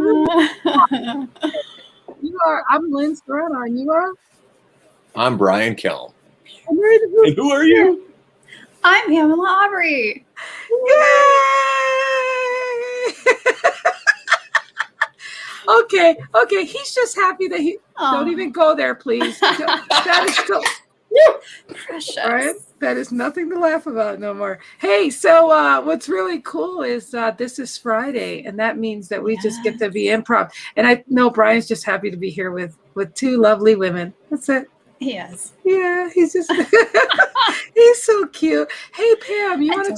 You are. I'm Lynn Serrano, and you are. I'm Brian Kelm. And who are you? I'm Pamela Aubrey. Yay! Okay. He's just happy that he. Don't even go there, please. That is so precious. Right? That is nothing to laugh about no more. Hey, so what's really cool is this is Friday, and that means that we just get to be improv. And I know Brian's just happy to be here with two lovely women. That's it. He is. Yeah, he's just he's so cute. Hey, Pam, you want to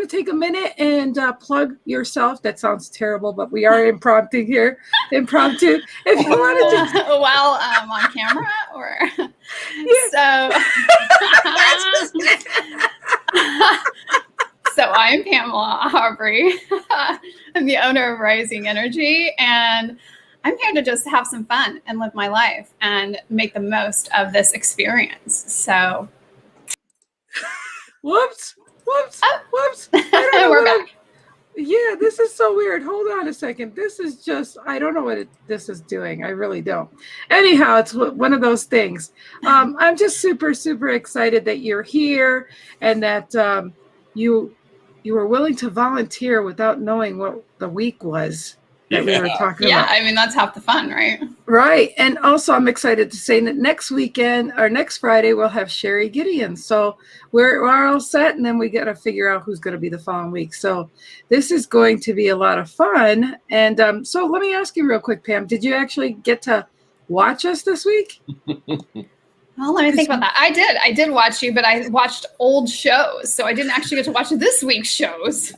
take a minute and plug yourself? That sounds terrible, but we are impromptu here. Impromptu. If you want to while on camera or So I'm Pamela Aubrey. I'm the owner of Rising Energy, and I'm here to just have some fun and live my life and make the most of this experience. So, whoops. We're back. Yeah, this is so weird. Hold on a second. This is just, I don't know what this is doing. I really don't. Anyhow, it's one of those things. I'm just super, super excited that you're here and that you were willing to volunteer without knowing what the week was that we were talking about. Yeah, I mean, that's half the fun, right? Right. And also I'm excited to say that next weekend or next Friday, we'll have Sherry Gideon. So we're all set, and then we got to figure out who's going to be the following week. So this is going to be a lot of fun. And so let me ask you real quick, Pam, did you actually get to watch us this week? Well, let me think about that. I did watch you, but I watched old shows. So I didn't actually get to watch this week's shows.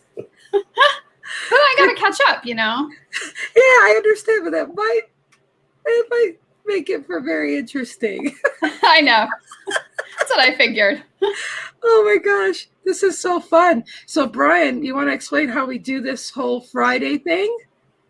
But I got to catch up, you know? Yeah, I understand, but that might make it for very interesting. I know. That's what I figured. Oh my gosh, this is so fun. So Brian, you want to explain how we do this whole Friday thing?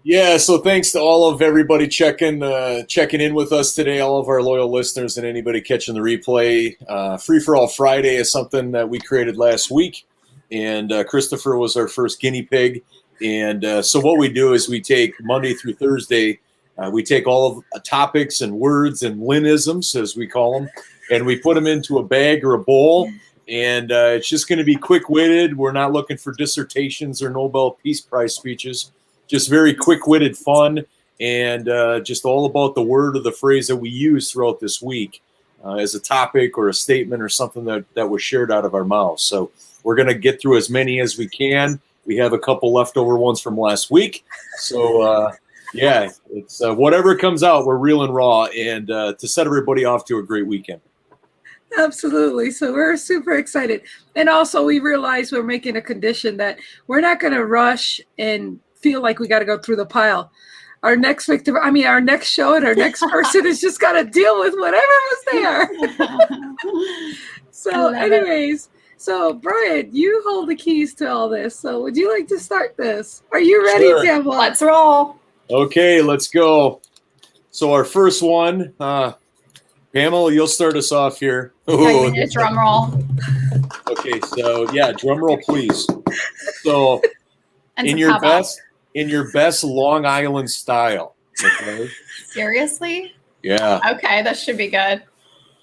Yeah, so thanks to all of everybody checking in with us today, all of our loyal listeners and anybody catching the replay. Free for All Friday is something that we created last week, and Christopher was our first guinea pig. And so what we do is we take Monday through Thursday, we take all of topics and words and Lynnisms, as we call them, and we put them into a bag or a bowl. And it's just going to be quick-witted. We're not looking for dissertations or Nobel Peace Prize speeches. Just very quick-witted fun, and just all about the word or the phrase that we use throughout this week as a topic or a statement or something that was shared out of our mouths. So we're going to get through as many as we can. We have a couple leftover ones from last week. So, yeah, it's whatever comes out, we're real and raw, and to set everybody off to a great weekend. Absolutely. So we're super excited. And also we realize we're making a condition that we're not going to rush and feel like we got to go through the pile. Our next victim, our next show and our next person is just got to deal with whatever was there. So anyways, so Brian, you hold the keys to all this. So would you like to start this? Are you ready, Sure. Pamela? Let's roll. Okay, let's go. So our first one, Pamela, you'll start us off here. I need a drum roll. Okay, so yeah, drum roll, please. So And in your best Long Island style. Okay. Seriously? Yeah. Okay, that should be good.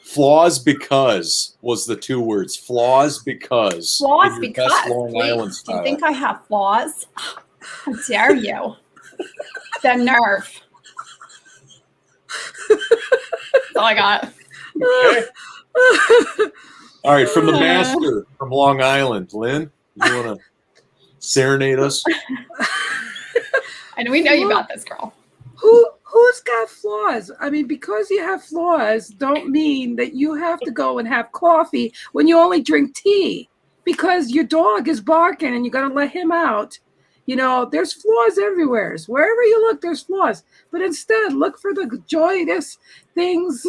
Flaws because was the two words. Flaws because. Flaws in your because. best Long Island Do style. you think I have flaws? How dare you? The nerve. That's all I got. Okay. All right, from the master from Long Island, Lynn, you want to serenade us? And we know you got this, girl. Who's got flaws? I mean, because you have flaws don't mean that you have to go and have coffee when you only drink tea because your dog is barking and you got to let him out. You know, there's flaws everywhere. Wherever you look, there's flaws. But instead, look for the joyous things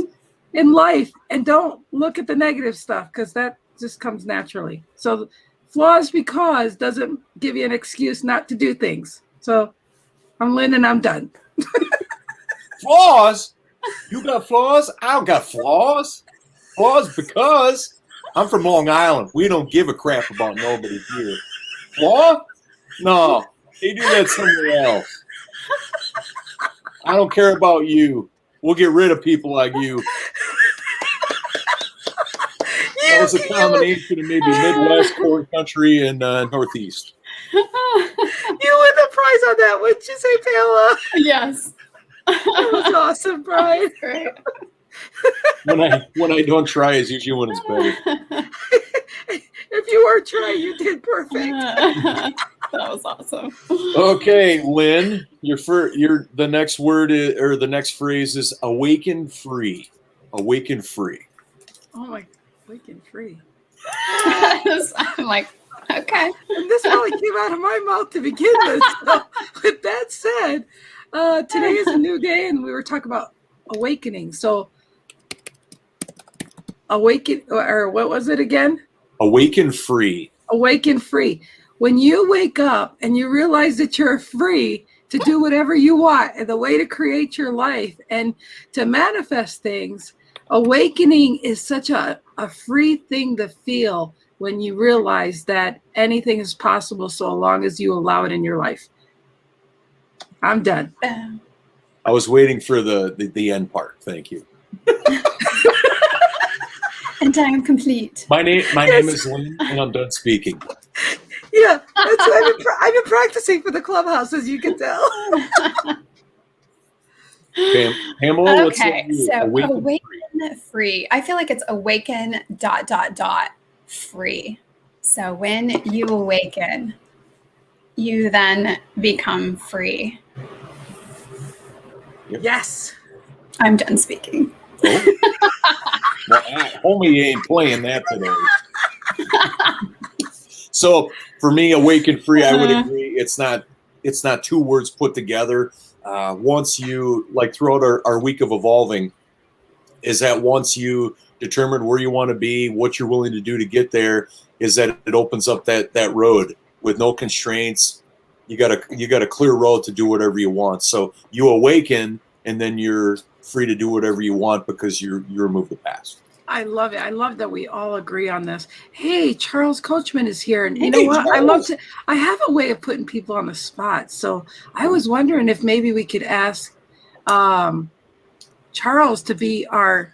in life and don't look at the negative stuff because that just comes naturally. So flaws because doesn't give you an excuse not to do things. So I'm Lynn and I'm done. Flaws? You got flaws? I got flaws. Flaws because I'm from Long Island. We don't give a crap about nobody here. Flaw? No, they do that somewhere else. I don't care about you. We'll get rid of people like you. That was a combination of maybe Midwest, corn country, and Northeast. You win the prize on that, wouldn't you say, Pamela? Yes. That was awesome, Brian. Great. When I don't try is usually when it's better. If you weren't trying, you did perfect. That was awesome. Okay, Lynn, the next word is, or the next phrase is awaken free. Awaken free. Oh my, awaken free. I'm like, okay. And this probably came out of my mouth to begin with. So, with that said, today is a new day, and we were talking about awakening. So, awaken, or what was it again? Awaken free. Awaken free. When you wake up and you realize that you're free to do whatever you want, and the way to create your life and to manifest things, awakening is such a free thing to feel when you realize that anything is possible so long as you allow it in your life. I'm done. I was waiting for the end part. Thank you. And I am complete. My name is Lynn, and I'm done speaking. Yeah, that's what I've been practicing for the clubhouse, as you can tell. Pamela, what's Okay, so awaken free. I feel like it's awaken ... free. So when you awaken, you then become free. Yep. Yes. I'm done speaking. Oh. Well, homie ain't playing that today. So for me, awaken free, I would agree. It's not two words put together. Once you, like throughout our week of evolving, is that once you determine where you want to be, what you're willing to do to get there, is that it opens up that road with no constraints. You got a clear road to do whatever you want. So you awaken, and then you're free to do whatever you want because you remove the past. I love it. I love that we all agree on this. Hey, Charles Coachman is here. And you know what? Charles. I have a way of putting people on the spot. So I was wondering if maybe we could ask Charles to be our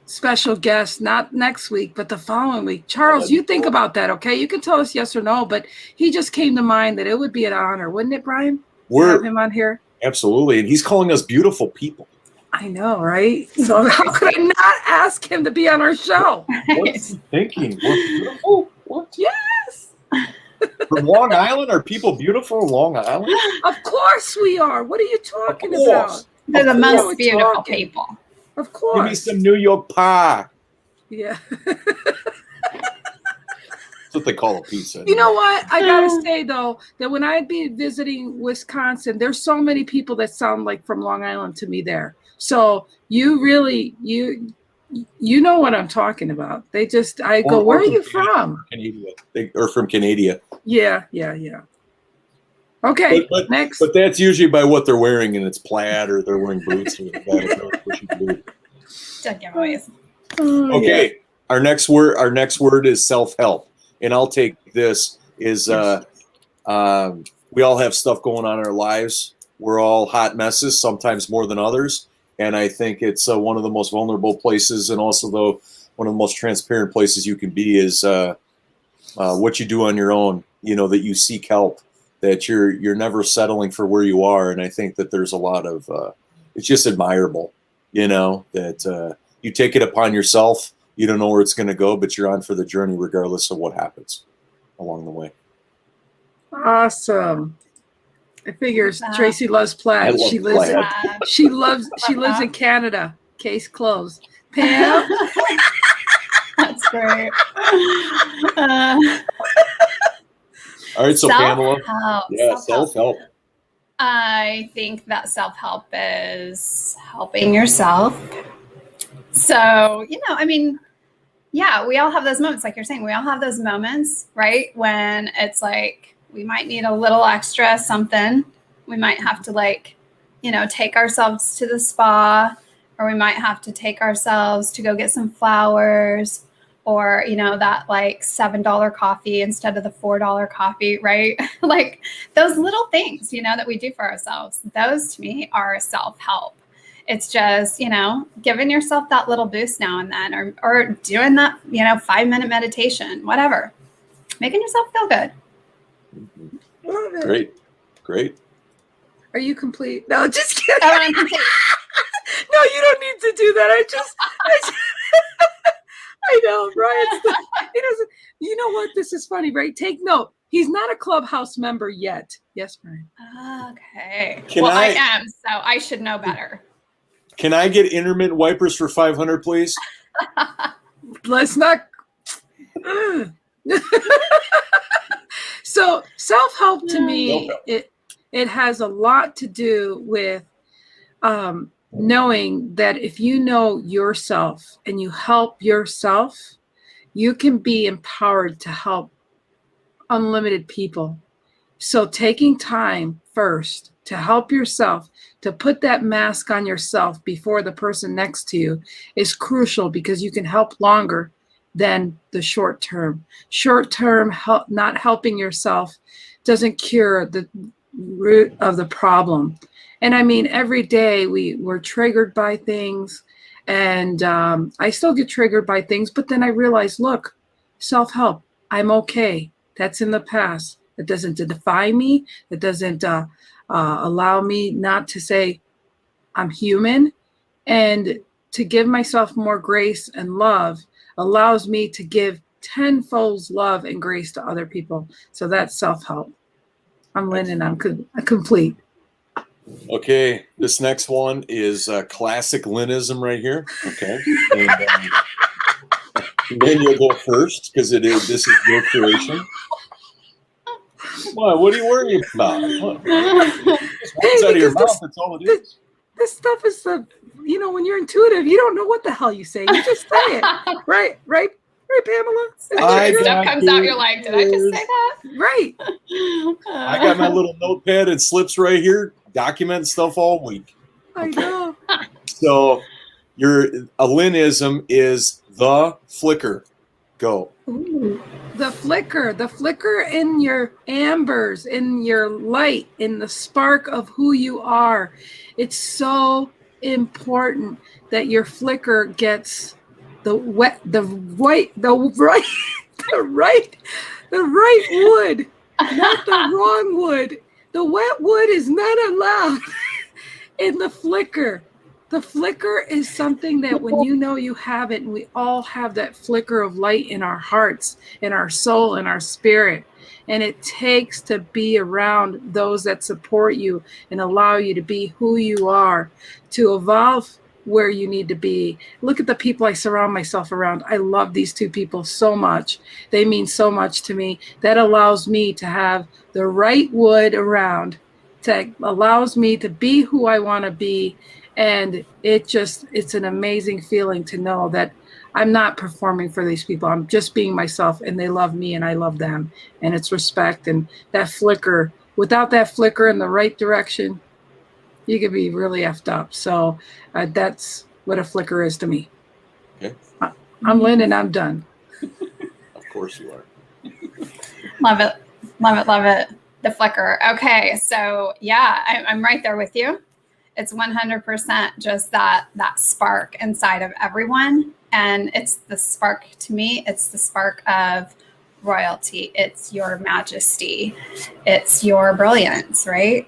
special guest, not next week, but the following week. Charles, you think about that, okay? You can tell us yes or no, but he just came to mind that it would be an honor, wouldn't it, Brian? To have him on here? Absolutely. And he's calling us beautiful people. I know, right? So how could I not ask him to be on our show? What's he thinking? We're beautiful? What? Yes. From Long Island? Are people beautiful in Long Island? Of course we are. What are you talking about? They're the most beautiful people. Of course. Give me some New York pie. Yeah. That's what they call a pizza. You know what? I gotta say though, that when I'd be visiting Wisconsin, there's so many people that sound like from Long Island to me there. So you really, you know what I'm talking about. They just, I go, where are you from? Canada. Or from Canada. Yeah. Okay, but next. But that's usually by what they're wearing, and it's plaid, or they're wearing boots. Or okay, Yeah. our next word is self-help, and I'll take this. We all have stuff going on in our lives. We're all hot messes, sometimes more than others. And I think it's one of the most vulnerable places, and also one of the most transparent places you can be is what you do on your own. You know, that you seek help, that you're never settling for where you are. And I think that there's a lot of it's just admirable, you know, that you take it upon yourself. You don't know where it's going to go, but you're on for the journey regardless of what happens along the way. Awesome. I figure Tracy loves plaid. She lives in Canada. Case closed. Pam? That's great. All right, so Pamela. Yeah, self-help. I think that self-help is helping yourself. So, I mean, yeah, we all have those moments, like you're saying. We all have those moments, right? When it's like, we might need a little extra something. We might have to take ourselves to the spa, or we might have to take ourselves to go get some flowers, or, that like $7 coffee instead of the $4 coffee, right? Like those little things, that we do for ourselves, those to me are self-help. It's just, giving yourself that little boost now and then, or doing that, 5-minute meditation, whatever, making yourself feel good. Love it. Great. Are you complete? No, just kidding. Oh, I'm complete. No, you don't need to do that. I know, Brian. He doesn't. You know what? This is funny, right? Take note. He's not a Clubhouse member yet. Yes, Brian. Okay. I am, so I should know better. Can I get intermittent wipers for 500, please? Let's not. So self-help to me, it has a lot to do with knowing that if you know yourself and you help yourself, you can be empowered to help unlimited people. So taking time first to help yourself, to put that mask on yourself before the person next to you is crucial, because you can help longer than the short term. Short term help, not helping yourself doesn't cure the root of the problem. And I mean, every day we're triggered by things, and I still get triggered by things, but then I realize, look, self-help, I'm okay. That's in the past. It doesn't define me. It doesn't allow me not to say I'm human. And to give myself more grace and love allows me to give tenfold love and grace to other people. So that's self-help. I'm Lynn, and I'm complete. Okay, this next one is classic Lynnism right here. Okay, and then you'll go first because this is your creation. What are you worrying about? Just words out of your mouth. That's all it is. This stuff is when you're intuitive, you don't know what the hell you say. You just say it, right, Pamela? Stuff comes out. You're like, did I just say that? Right. I got my little notepad and slips right here, document stuff all week. I know. So a Lynnism is the flicker. Go. Ooh. The flicker in your ambers, in your light, in the spark of who you are. It's so important that your flicker gets the right wood, not the wrong wood. The wet wood is not allowed in the flicker. The flicker is something that when you know you have it, and we all have that flicker of light in our hearts, in our soul, in our spirit. And it takes to be around those that support you and allow you to be who you are, to evolve where you need to be. Look at the people I surround myself around. I love these two people so much. They mean so much to me. That allows me to have the right wood around, that allows me to be who I want to be. And it's an amazing feeling to know that I'm not performing for these people. I'm just being myself, and they love me and I love them. And it's respect. And that flicker, without that flicker in the right direction, you could be really effed up. So that's what a flicker is to me. Okay. I'm Lynn, and I'm done. Of course you are. Love it. Love it. Love it. The flicker. Okay. So yeah, I'm right there with you. It's 100% just that spark inside of everyone. And it's the spark, to me, it's the spark of royalty. It's your majesty. It's your brilliance, right?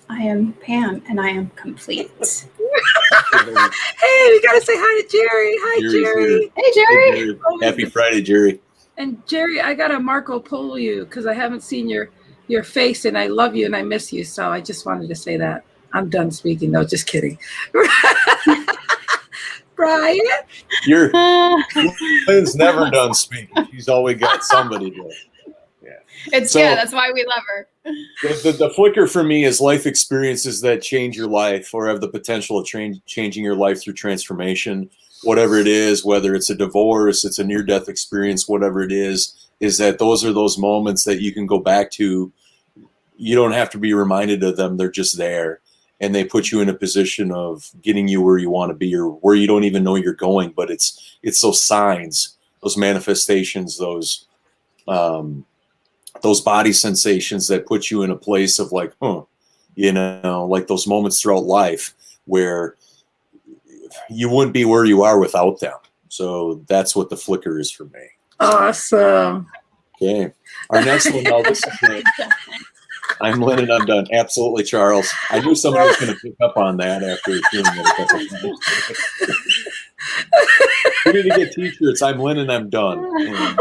I am Pam, and I am complete. Hey, we got to say hi to Jerry. Hi, Jerry. Hey, Jerry. Happy Friday, Jerry. And Jerry, I got to Marco Polo you because I haven't seen your face, and I love you and I miss you. So I just wanted to say that. I'm done speaking. No, just kidding. Brian? Lynn's never done speaking. She's always got somebody to. Yeah. That's why we love her. The flicker for me is life experiences that change your life or have the potential of changing your life through transformation. Whatever it is, whether it's a divorce, it's a near-death experience, whatever it is that those are those moments that you can go back to. You don't have to be reminded of them. They're just there. and they put you in a position of getting you where you want to be, or where you don't even know you're going. But it's those signs, those manifestations, those body sensations that put you in a place of like, like those moments throughout life where you wouldn't be where you are without them. So that's what the flicker is for me. Awesome. Okay. Our next one, now, this is great. I'm Lynn and I'm done. Absolutely, Charles. I knew somebody was going to pick up on that after hearing it a couple times. We need to get t-shirts. I'm Lynn and I'm done.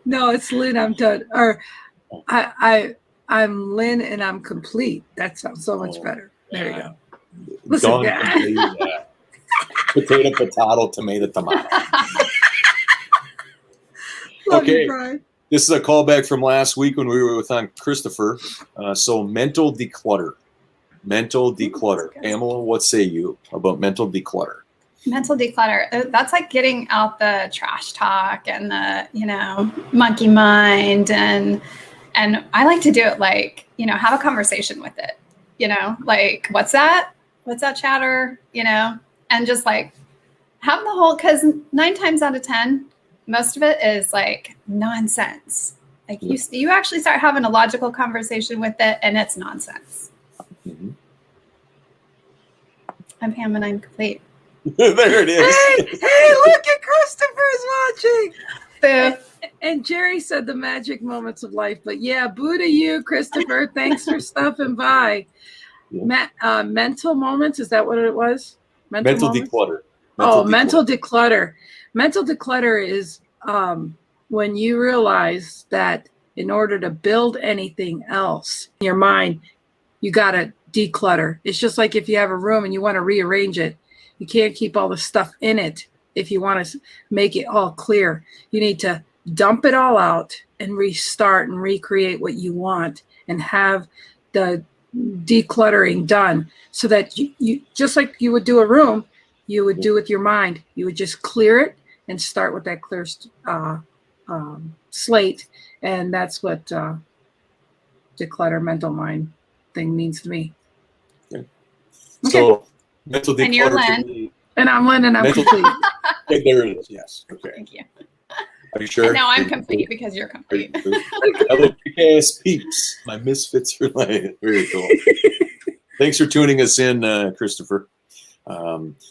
No, it's Lynn, I'm done. Or I'm Lynn and I'm complete. That sounds so much better. There you go. Listen, Done, complete, potato, potato, tomato, tomato. Love Okay. you, Brian. This is a callback from last week when we were with Christopher. So mental declutter. Mental declutter. Pamela, what say you about mental declutter? Mental declutter. That's like getting out the trash talk and the, monkey mind. And I like to do it like, have a conversation with it, like, what's that? What's that chatter? And just like have the whole, because 9 times out of 10, most of it is like nonsense. Like you actually start having a logical conversation with it and it's nonsense. Mm-hmm. I'm Pam and I'm complete. There it is. Hey, look at Christopher's watching. Boo. And Jerry said the magic moments of life. But yeah, boo to you, Christopher. Thanks for stopping by. Yeah. Mental moments, is that what it was? Mental declutter. Mental declutter. Mental declutter is when you realize that in order to build anything else in your mind, you got to declutter. It's just like if you have a room and you want to rearrange it, you can't keep all the stuff in it. If you want to make it all clear, you need to dump it all out and restart and recreate what you want and have the decluttering done so that you just like you would do a room, you would do with your mind. You would just clear it and start with that clear slate. And that's what declutter mental mind thing means to me. Okay. So mental declutter. And you're Lynn. And I'm Lynn and I'm complete. Okay, there it is. Yes. Okay. Thank you. Are you sure? And now I'm complete because you're complete. Hello, kick-ass peeps. My misfits are like very cool. Thanks for tuning us in, Christopher.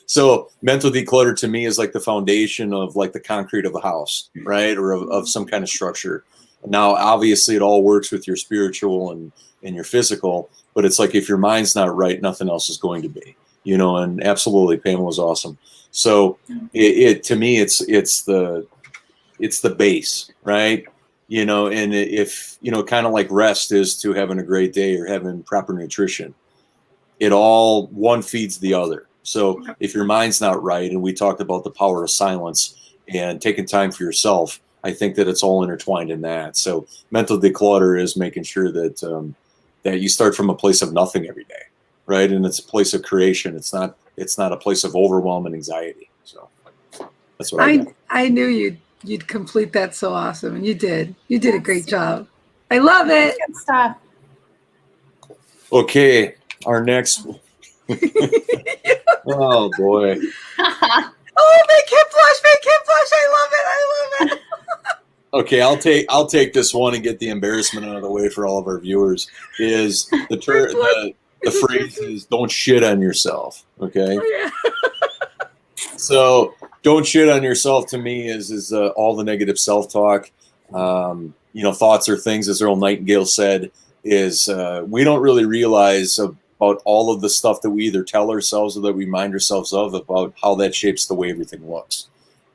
So mental declutter to me is like the foundation of like the concrete of a house, right? Or of some kind of structure. Now, obviously it all works with your spiritual and your physical, but it's like if your mind's not right, nothing else is going to be, and absolutely Pamela's awesome. So it to me, it's the base, right? And if, kind of like rest is to having a great day or having proper nutrition, it all one feeds the other. So if your mind's not right, and we talked about the power of silence and taking time for yourself, I think that it's all intertwined in that. So mental declutter is making sure that that you start from a place of nothing every day, right? And it's a place of creation. It's not a place of overwhelm and anxiety. So that's what I knew you'd complete that so awesome, and you did. You did a great job. I love it. Good stuff. Okay, our next. Oh boy. Oh, make him blush. I love it. Okay, I'll take this one and get the embarrassment out of the way for all of our viewers. Is the phrase is don't shit on yourself. Okay. Oh, yeah. So don't shit on yourself to me is all the negative self-talk. Thoughts are things, as Earl Nightingale said, is we don't really realize about all of the stuff that we either tell ourselves or that we remind ourselves of about how that shapes the way everything looks.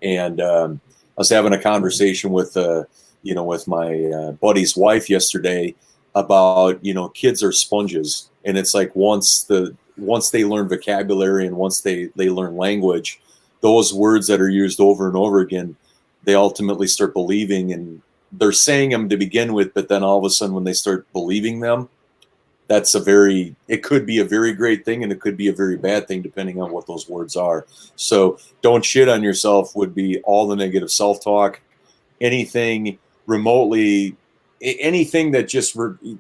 And I was having a conversation with my buddy's wife yesterday about, kids are sponges. And it's like once they learn vocabulary and once they learn language, those words that are used over and over again, they ultimately start believing, and they're saying them to begin with, but then all of a sudden when they start believing them, it could be a very great thing and it could be a very bad thing depending on what those words are. So don't shit on yourself would be all the negative self-talk, anything remotely anything that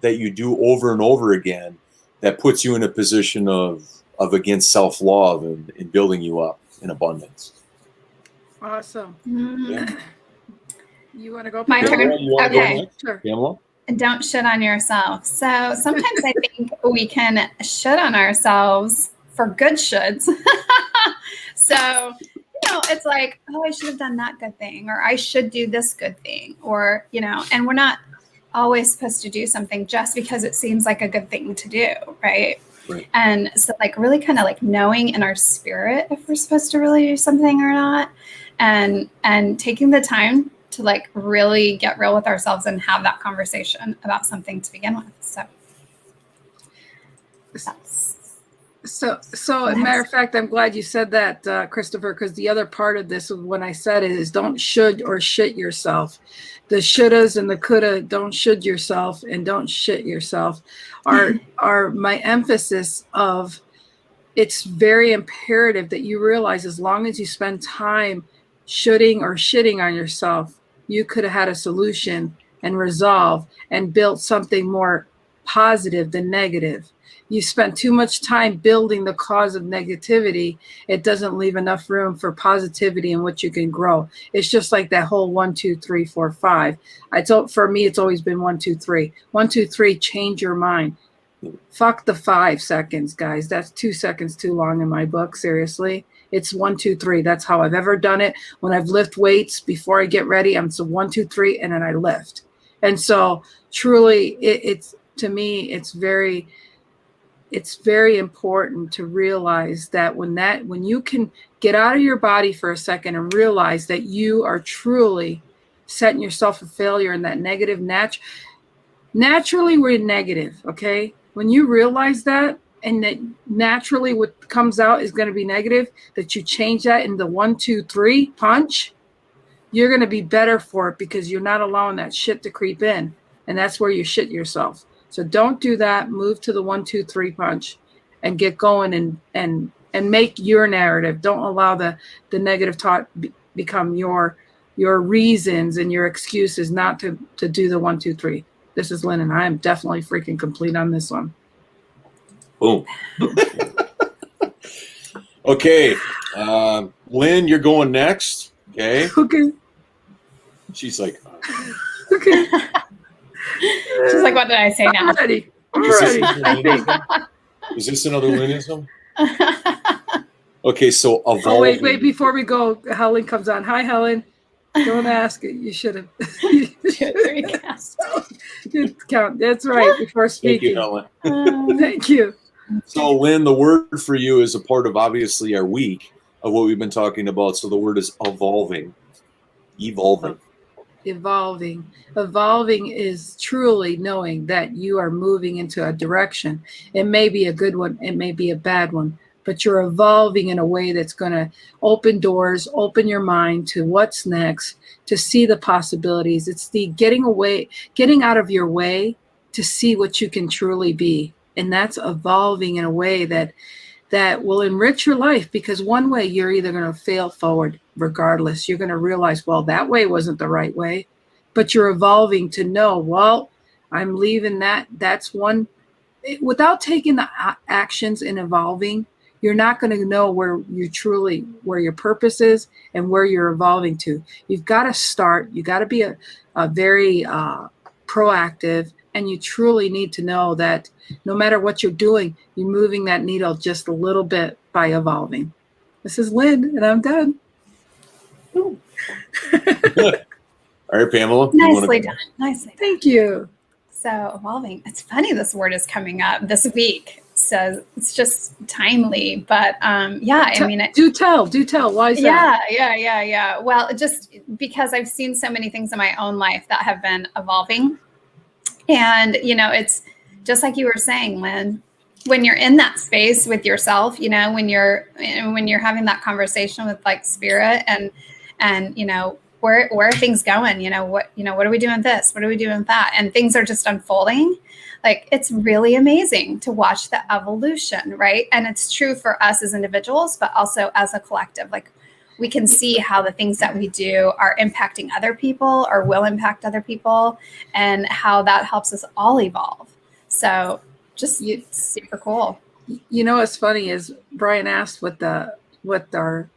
that you do over and over again that puts you in a position of against self-love and building you up in abundance. Awesome. Mm. You want to go? My Pamela? turn? You want to Okay. go next? Sure. Pamela? Don't shit on yourself. So sometimes I think we can shit on ourselves for good shoulds. So, it's like, oh, I should have done that good thing, or I should do this good thing, or, and we're not always supposed to do something just because it seems like a good thing to do, right? Right. And so like really kind of like knowing in our spirit if we're supposed to really do something or not, and taking the time to like really get real with ourselves and have that conversation about something to begin with. So So as a matter of fact, I'm glad you said that, Christopher, because the other part of this, when I said it, is don't should or shit yourself. The shouldas and the coulda, don't should yourself and don't shit yourself, are my emphasis of. It's very imperative that you realize as long as you spend time shoulding or shitting on yourself, you could have had a solution and resolve and built something more positive than negative. You spend too much time building the cause of negativity. It doesn't leave enough room for positivity in which you can grow. It's just like that whole 1, 2, 3, 4, 5. For me, it's always been 1, 2, 3. 1, 2, 3, change your mind. Fuck the 5 seconds, guys. That's 2 seconds too long in my book. Seriously. It's 1, 2, 3. That's how I've ever done it. When I've lift weights before I get ready, I'm so 1, 2, 3, and then I lift. And so truly it's to me, it's very important to realize that when you can get out of your body for a second and realize that you are truly setting yourself a failure in that negative naturally we're negative, okay? When you realize that and that naturally what comes out is going to be negative, that you change that into 1, 2, 3 punch, you're going to be better for it because you're not allowing that shit to creep in. And that's where you shit yourself. So don't do that. Move to the 1, 2, 3 punch and get going and make your narrative. Don't allow the negative thought become your reasons and your excuses not to do the 1, 2, 3. This is Lynn, and I am definitely freaking complete on this one. Boom. Okay. Lynn, you're going next. Okay. Okay. She's like, Okay. She's like, what did I say now? I'm ready. I think. Is this another Lynnism? Okay, so evolving. Oh, wait. Before we go, Helen comes on. Hi, Helen. Don't ask it. You should have. 2, 3 count. That's right. Before speaking. Thank you, Helen. Thank you. So, Lynn, the word for you is a part of obviously our week of what we've been talking about. So the word is evolving. Evolving is truly knowing that you are moving into a direction. It may be a good one, it may be a bad one, but you're evolving in a way that's going to open doors, open your mind to what's next, to see the possibilities. It's the getting out of your way to see what you can truly be. And that's evolving in a way that will enrich your life, because one way you're either going to fail forward regardless. You're going to realize, well, that way wasn't the right way, but you're evolving to know, well, I'm leaving that. That's one. Without taking the actions in evolving, you're not going to know where your purpose is and where you're evolving to. You've got to start. You got to be a very proactive, and you truly need to know that no matter what you're doing, you're moving that needle just a little bit by evolving. This is Lynn, and I'm done. All right, Pamela. Nicely done. Thank you. So evolving. It's funny this word is coming up this week. So it's just timely. But yeah, I mean, do tell. Why is that? Yeah. Well, just because I've seen so many things in my own life that have been evolving. And, it's just like you were saying, Lynn, when you're in that space with yourself, when you're having that conversation with like spirit and where are things going? What are we doing with this? What are we doing with that? And things are just unfolding. Like, it's really amazing to watch the evolution, right? And it's true for us as individuals, but also as a collective. Like, we can see how the things that we do are impacting other people or will impact other people, and how that helps us all evolve. So just super cool. You know what's funny is Brian asked what our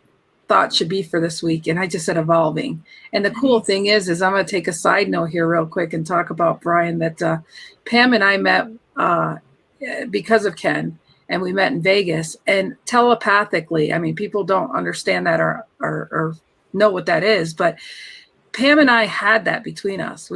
thought should be for this week, and I just said evolving. And the cool thing is I'm going to take a side note here real quick and talk about Brian, that Pam and I met because of Ken, and we met in Vegas, and telepathically, I mean, people don't understand that or know what that is, but Pam and I had that between us.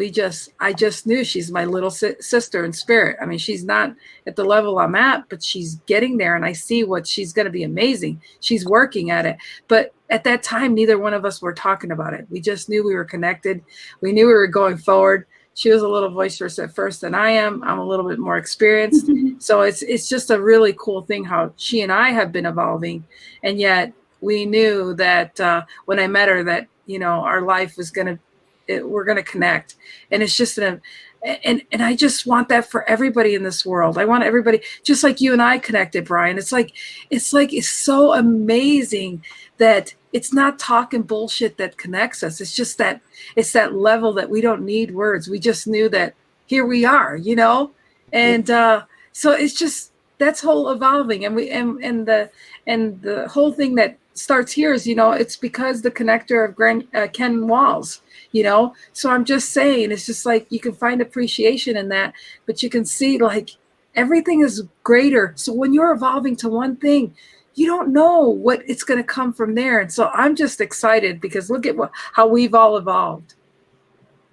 I just knew she's my little sister in spirit. I mean, she's not at the level I'm at, but she's getting there, and I see what she's going to be amazing. She's working at it. But at that time, neither one of us were talking about it. We just knew we were connected. We knew we were going forward. She was a little boisterous at first than I am. I'm a little bit more experienced. So it's just a really cool thing how she and I have been evolving. And yet we knew that when I met her, that, you know, our life was we're going to connect. And it's just and I just want that for everybody in this world. I want everybody, just like you and I connected, Brian. It's so amazing that it's not talking bullshit that connects us. It's just that it's that level that we don't need words. We just knew that here we are, you know? And so it's just, that's whole evolving. And the whole thing that starts here is, you know, it's because the connector of Ken Walls, you know? So I'm just saying, it's just like, you can find appreciation in that, but you can see like everything is greater. So when you're evolving to one thing, you don't know what it's going to come from there. And so I'm just excited because look at how we've all evolved.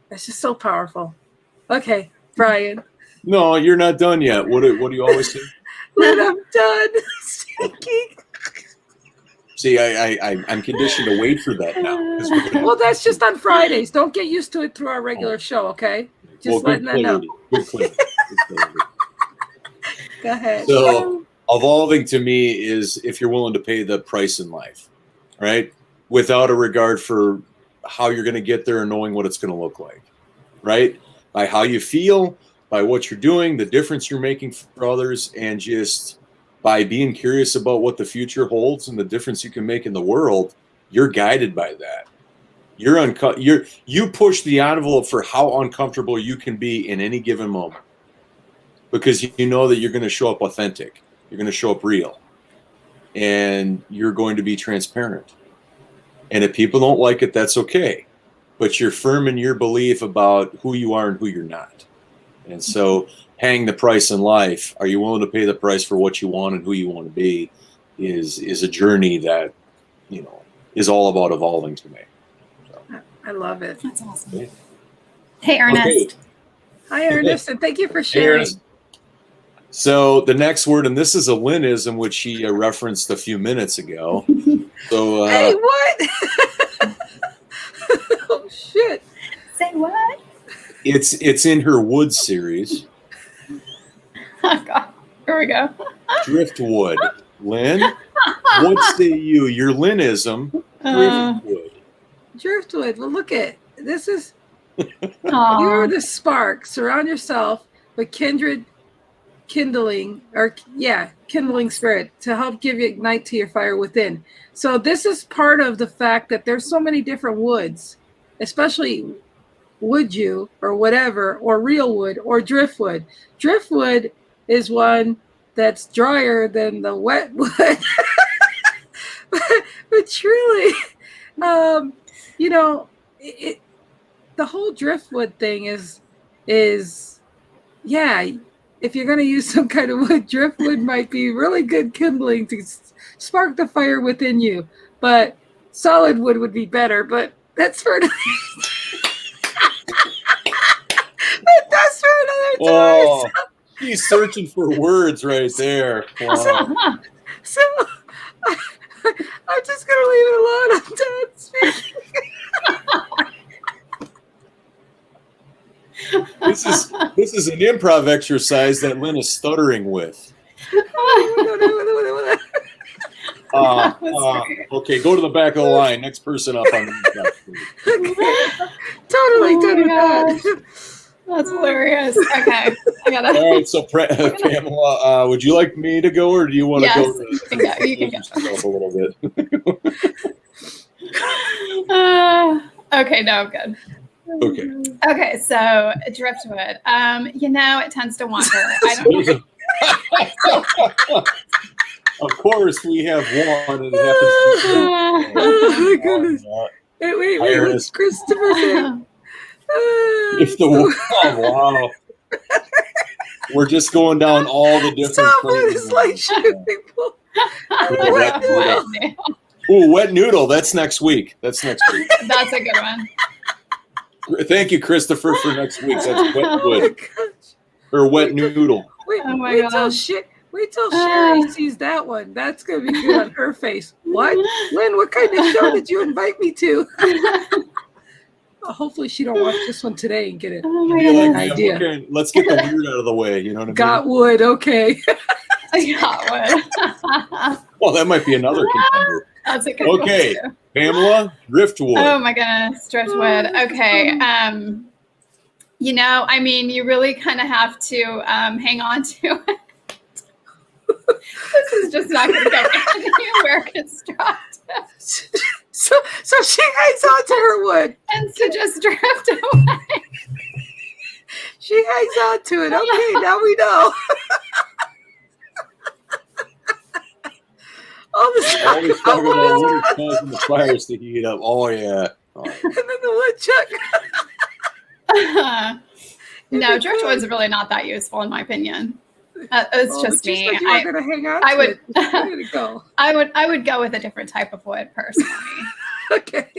It's just so powerful. Okay, Brian. No, you're not done yet. What do you always say? When I'm done speaking. See, I'm conditioned to wait for that now. Well, that's just on Fridays. Don't get used to it through our regular show, okay? Just letting that know. Good clarity. Go ahead. So evolving to me is if you're willing to pay the price in life, right? Without a regard for how you're going to get there and knowing what it's going to look like, right? By how you feel, by what you're doing, the difference you're making for others, and just by being curious about what the future holds and the difference you can make in the world, you're guided by that. You push the envelope for how uncomfortable you can be in any given moment, because you know that you're going to show up authentic. You're going to show up real, and you're going to be transparent. And if people don't like it, that's okay. But you're firm in your belief about who you are and who you're not. And so paying the price in life, are you willing to pay the price for what you want and who you want to be, is a journey that, you know, is all about evolving to me. So. I love it. That's awesome. Yeah. Hey, Ernest. Okay. Hi, Ernest, and thank you for sharing. Hey, so the next word, and this is a Lynnism, which he referenced a few minutes ago. So hey, what? Oh shit! Say what? It's in her wood series. Oh God! Here we go. Driftwood, Lynn. What say you? Your Lynnism, driftwood. Driftwood. Well, look at this. Is you're the spark. Surround yourself with kindling spirit to help give you ignite to your fire within. So this is part of the fact that there's so many different woods, especially wood yew or whatever, or real wood or driftwood. Driftwood is one that's drier than the wet wood. but truly, you know, the whole driftwood thing is yeah, if you're going to use some kind of wood, driftwood might be really good kindling to spark the fire within you. But solid wood would be better. But that's for another. That's for another time. Oh, he's searching for words right there. Wow. So I'm just going to leave it alone. I'm done speaking. This is an improv exercise that Lynn is stuttering with. Okay, go to the back of the line. Next person up on the okay. Totally. That's hilarious. Okay, I got it. All right, so Pamela, would you like me to go, or do you want to go? You can go. A little bit. Okay, no, I'm good. Okay, so driftwood. It tends to wander. I don't know. Of course, we have one, and it happens to be Oh my goodness. Wait, what's Christopher saying? Wow. We're just going down all the different Stop with things. this light shooting people. Ooh, wet noodle. That's next week. That's a good one. Thank you, Christopher, for next week. That's wet Oh my wood. gosh. Or wet noodle. Wait till Sherry sees that one. That's going to be good on her face. What? Lynn, what kind of show did you invite me to? Hopefully she don't watch this one today and get it. An idea. Okay, let's get the weird out of the way. You know what I mean? Got wood. Okay. Got wood. Well, that might be another contender. That's a good one. Okay, Pamela, driftwood. Oh my goodness, driftwood. Okay. You really kind of have to hang on to it. This is just not going to go anywhere constructive. So she hangs on to her wood. And to just drift away. She hangs on to it. Okay, now we know. Always talking about what is causing the fires to heat up. Oh, yeah. Oh. And then the woodchuck. No, driftwood's really not that useful in my opinion. It's just me. I would go. I would go with a different type of wood personally. Okay.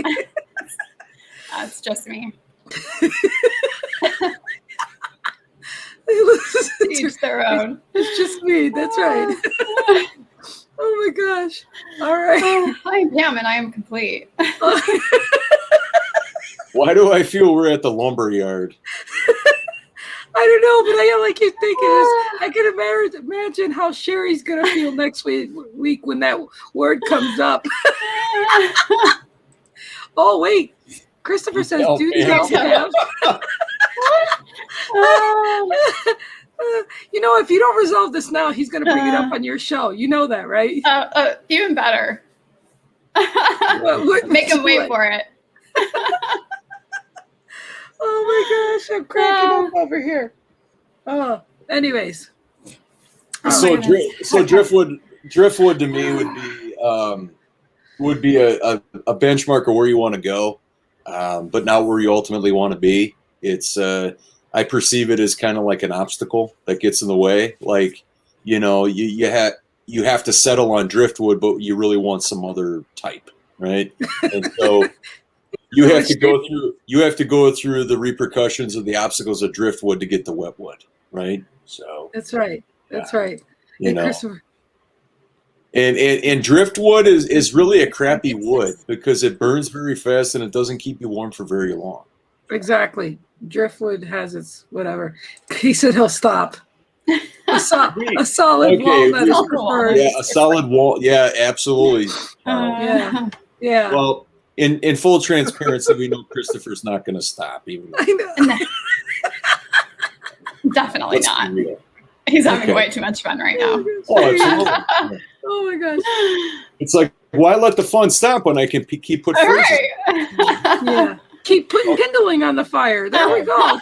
That's just me. Each their own. It's just me. That's right. Oh my gosh. All right. I'm Pam and I am complete. Why do I feel we're at the lumber yard? I don't know, but I like you thinking this. I can imagine how Sherry's going to feel next week when that word comes up. Oh, wait. Christopher says, do tell Pam. If you don't resolve this now, he's going to bring it up on your show. You know that, right? Even better. Make him wait for it. Oh my gosh, I'm cracking up over here. Oh, anyways. So driftwood to me would be a benchmark of where you want to go, but not where you ultimately want to be. It's I perceive it as kind of like an obstacle that gets in the way. Like, you have to settle on driftwood, but you really want some other type, right? And so you have to go through the repercussions of the obstacles of driftwood to get the wetwood, right? So that's right. That's right. And driftwood is really a crappy wood because it burns very fast and it doesn't keep you warm for very long. Exactly. Driftwood has its whatever. He said he'll stop. A solid walnut is preferred. Yeah, a solid wall. Yeah, absolutely. Yeah. Well, in full transparency, we know Christopher's not going to stop. Even I know. Definitely not. He's having way too much fun right now. Oh, absolutely. Oh my gosh. It's like, why let the fun stop when I can keep putting fire? Yeah. Keep putting kindling on the fire. There we go.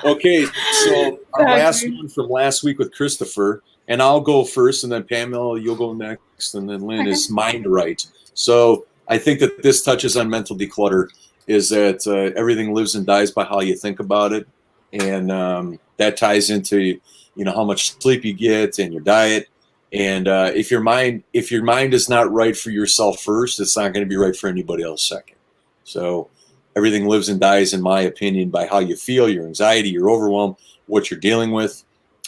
Okay, so our last one from last week with Christopher, and I'll go first, and then Pamela, you'll go next, and then Lynn is mind right. So I think that this touches on mental declutter, is that everything lives and dies by how you think about it, and that ties into how much sleep you get and your diet. And if your mind is not right for yourself first, it's not going to be right for anybody else second. So everything lives and dies, in my opinion, by how you feel, your anxiety, your overwhelm, what you're dealing with.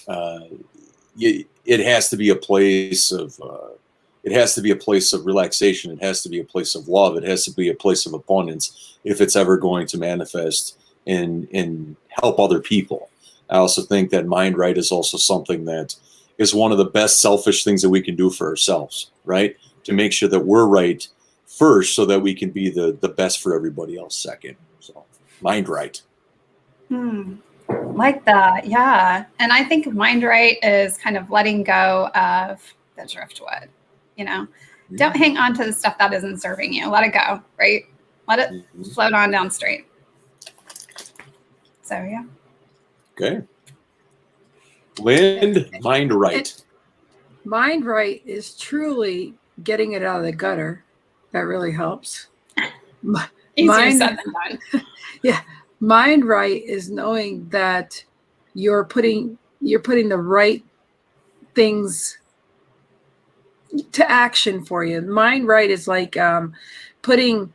It has to be a place of relaxation. It has to be a place of love. It has to be a place of abundance if it's ever going to manifest and help other people. I also think that mind right is also something that is one of the best selfish things that we can do for ourselves, right? To make sure that we're right first so that we can be the best for everybody else second. So mind right. Like that. Yeah. And I think mind right is kind of letting go of the driftwood, Don't hang on to the stuff that isn't serving you. Let it go, right? Let it float on down straight. So, yeah. Okay. Lynn, mind right. Mind right is truly getting it out of the gutter. That really helps. Easier said than done. Yeah. Mind right is knowing that you're putting the right things to action for you. Mind right is like putting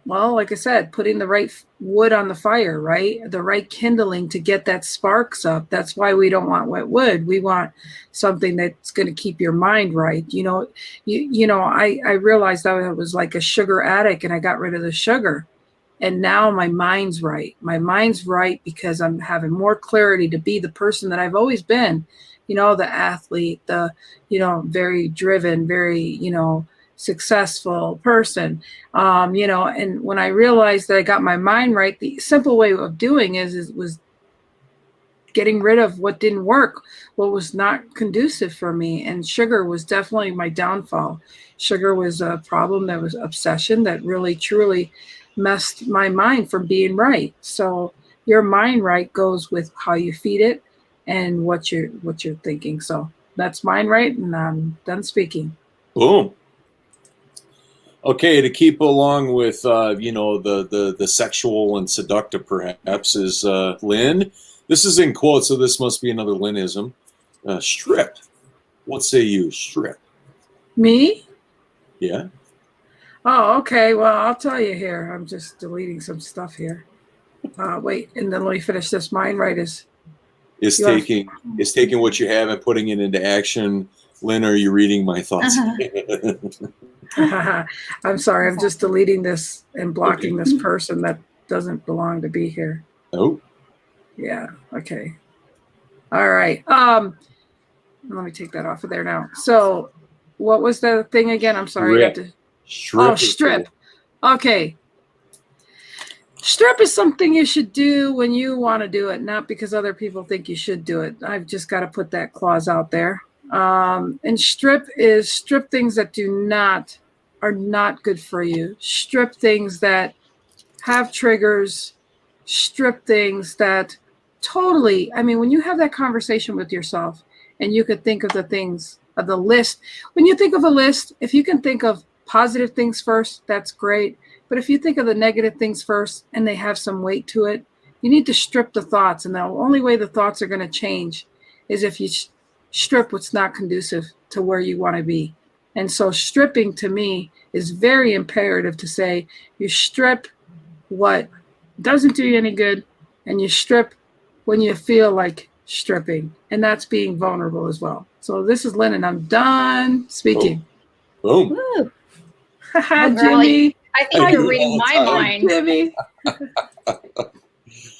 well, like I said, putting the right wood on the fire, right? The right kindling to get that sparks up. That's why we don't want wet wood. We want something that's going to keep your mind right. You know, I realized I was like a sugar addict and I got rid of the sugar. And now my mind's right. My mind's right because I'm having more clarity to be the person that I've always been. You know, the athlete, very driven, very, successful person. And when I realized that I got my mind right, the simple way of doing was getting rid of what didn't work, what was not conducive for me. And sugar was definitely my downfall. Sugar was a problem, that was obsession that really, truly messed my mind from being right. So your mind right goes with how you feed it and what you're thinking. So that's mind right, and I'm done speaking. Boom. Okay, to keep along with the sexual and seductive perhaps is Lynn. This is in quotes, so this must be another Lynnism. Strip. What say you? Strip. Me? Yeah. Oh, okay. Well, I'll tell you here. I'm just deleting some stuff here. Wait, and then let me finish this. Mind right is taking what you have and putting it into action. Lynn, are you reading my thoughts? I'm sorry. I'm just deleting this and blocking this person that doesn't belong to be here. Oh. Yeah. Okay. All right. Let me take that off of there now. So, what was the thing again? I'm sorry. Strip. Okay. Strip is something you should do when you want to do it, not because other people think you should do it. I've just got to put that clause out there. And strip things that are not good for you. Strip things that have triggers. Strip things that totally, when you have that conversation with yourself and you could think of the things of the list. When you think of a list, if you can think of positive things first, that's great. But if you think of the negative things first and they have some weight to it, you need to strip the thoughts. And the only way the thoughts are going to change is if you strip what's not conducive to where you want to be. And so stripping to me is very imperative to say you strip what doesn't do you any good and you strip when you feel like stripping. And that's being vulnerable as well. So this is Lynn and I'm done speaking. Boom. Hi, Jimmy. I think you're reading my mind. Jimmy.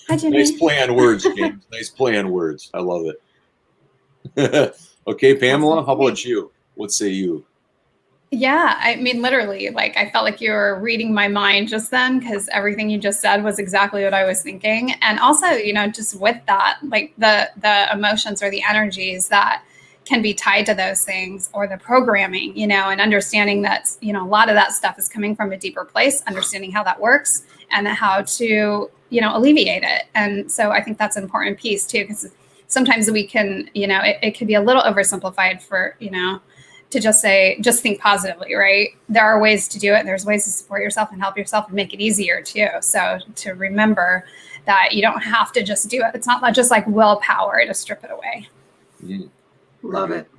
Hi, Jimmy. Nice play on words, James. Nice play on words. I love it. Okay, Pamela, how about you? What say you? Yeah, literally, I felt like you were reading my mind just then, because everything you just said was exactly what I was thinking. And also, just with that, the emotions or the energies that can be tied to those things, or the programming, and understanding that, a lot of that stuff is coming from a deeper place, understanding how that works and how to, alleviate it. And so I think that's an important piece too, because sometimes we can, it could be a little oversimplified for, to just think positively, right? There are ways to do it. There's ways to support yourself and help yourself and make it easier too. So to remember that you don't have to just do it. It's not just like willpower to strip it away. Mm. Love it.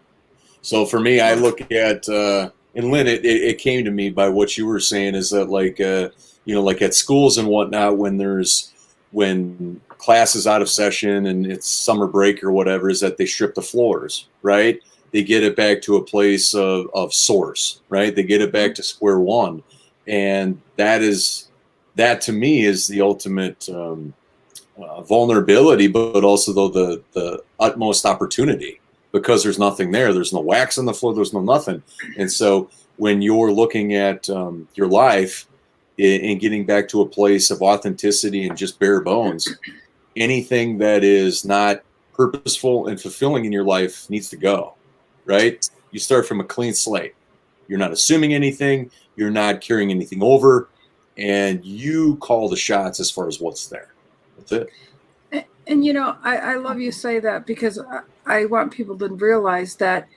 So for me, I look at, and Lynn, it came to me by what you were saying is that like at schools and whatnot, when class is out of session and it's summer break or whatever, is that they strip the floors, right? They get it back to a place of source, right? They get it back to square one. And that to me is the ultimate vulnerability, but also the utmost opportunity, because there's nothing there. There's no wax on the floor. There's no nothing. And so when you're looking at your life and getting back to a place of authenticity and just bare bones, anything that is not purposeful and fulfilling in your life needs to go, right? You start from a clean slate. You're not assuming anything. You're not carrying anything over. And you call the shots as far as what's there. That's it. And I love you say that, because I want people to realize that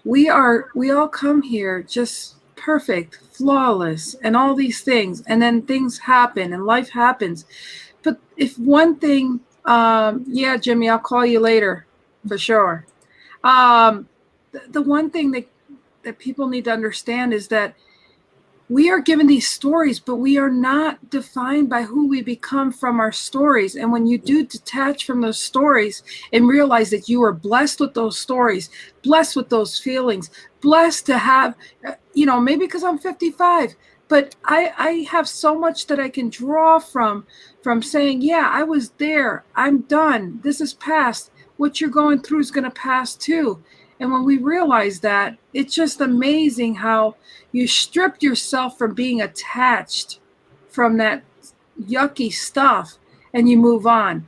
we all come here just perfect, flawless, and all these things. And then things happen and life happens. But if one thing, yeah, Jimmy, I'll call you later for sure. The one thing that people need to understand is that we are given these stories, but we are not defined by who we become from our stories. And when you do detach from those stories and realize that you are blessed with those stories, blessed with those feelings, blessed to have, maybe because I'm 55, but I have so much that I can draw from saying, yeah, I was there. I'm done. This is past. What you're going through is going to pass too. And when we realize that, it's just amazing how you stripped yourself from being attached from that yucky stuff and you move on.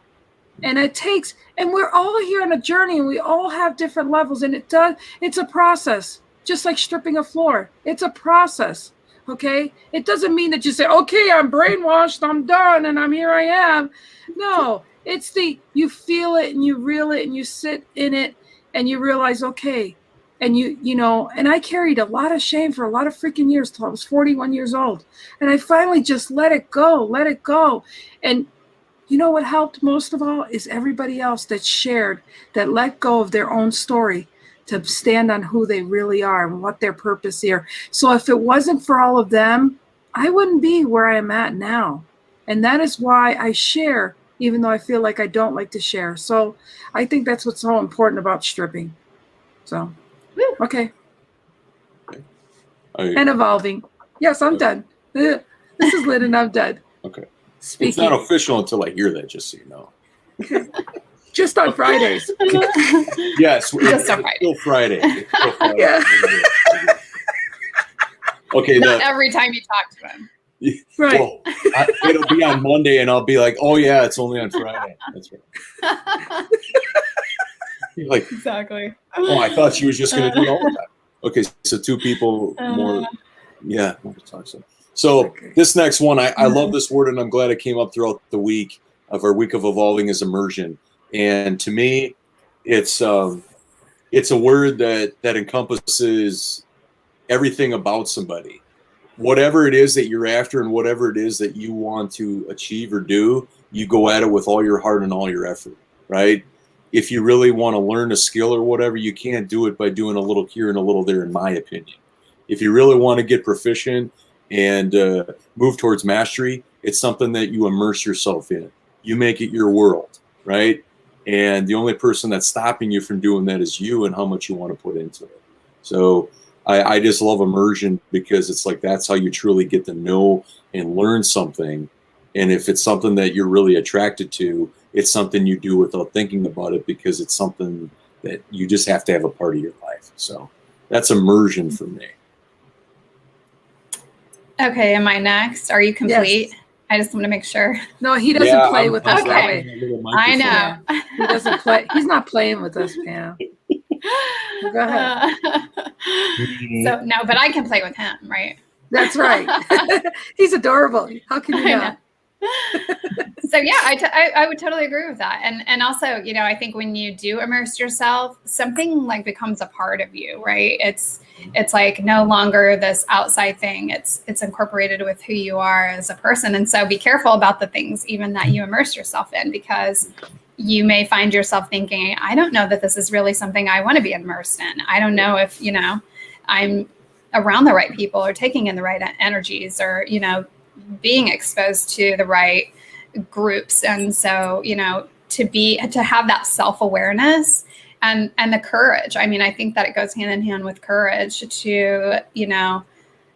And we're all here on a journey, and we all have different levels, and it's a process, just like stripping a floor. It's a process. Okay. It doesn't mean that you say, okay, I'm brainwashed, I'm done, and here I am. No, it's you feel it and you reel it and you sit in it and you realize, okay. And and I carried a lot of shame for a lot of freaking years till I was 41 years old. And I finally just let it go. And what helped most of all is everybody else that shared, that let go of their own story to stand on who they really are and what their purpose here. So if it wasn't for all of them, I wouldn't be where I am at now. And that is why I share, even though I feel like I don't like to share. So I think that's what's so important about stripping. So, okay. And evolving. Yes, I'm done. This is Lynn and I'm done. Okay. Speaking. It's not official until I hear that, just so you know. Just on Fridays. Yes. Just on Friday. Still Friday. Yeah. Okay. Not every time you talk to him. Right. Well, it'll be on Monday, and I'll be like, "Oh yeah, it's only on Friday." That's right. You're like, exactly. oh, I thought she was just going to do it all the time. Okay, so two people more. Yeah, more to talk. So Okay. This next one, I love this word, and I'm glad it came up throughout the week of our week of evolving is immersion. And to me, it's a word that encompasses everything about somebody. Whatever it is that you're after and whatever it is that you want to achieve or do, you go at it with all your heart and all your effort, right? If you really want to learn a skill or whatever, you can't do it by doing a little here and a little there, in my opinion. If you really want to get proficient and move towards mastery, it's something that you immerse yourself in. You make it your world, right? And the only person that's stopping you from doing that is you and how much you want to put into it. So I just love immersion, because it's like that's how you truly get to know and learn something. And if it's something that you're really attracted to, it's something you do without thinking about it, because it's something that you just have to have a part of your life. So that's immersion for me. Okay, am I next? Are you complete? Yes. I just want to make sure. No, he doesn't play with us okay. that way. I know. Yeah. He doesn't play. He's not playing with us, Pam. Go ahead. So no, but I can play with him, right? That's right. He's adorable. How can you not? So yeah, I would totally agree with that. And also, I think when you do immerse yourself, something like becomes a part of you, right? It's like no longer this outside thing. It's incorporated with who you are as a person. And so be careful about the things even that you immerse yourself in, because you may find yourself thinking, I don't know that this is really something I want to be immersed in. I don't know if, I'm around the right people or taking in the right energies or, being exposed to the right groups. And so, to have that self-awareness and the courage. I mean, I think that it goes hand in hand with courage to,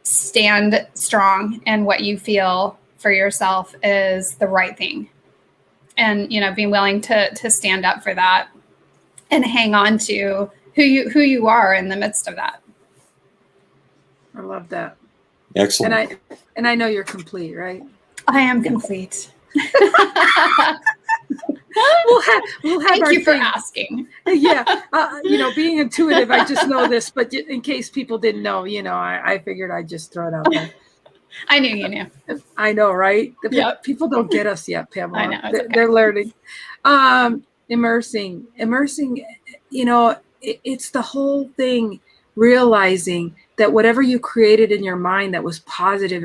stand strong in what you feel for yourself is the right thing. And, being willing to stand up for that and hang on to who you are in the midst of that. I love that. Excellent. And I know you're complete, right? I am complete. we'll have Thank our you for thing. asking. Yeah, being intuitive, I just know this, but in case people didn't know, I figured I'd just throw it out there. I knew you knew. I know, right? Yep. People don't get us yet, Pamela. I know, it's okay. They're learning. Immersing. It's the whole thing, realizing that whatever you created in your mind that was positive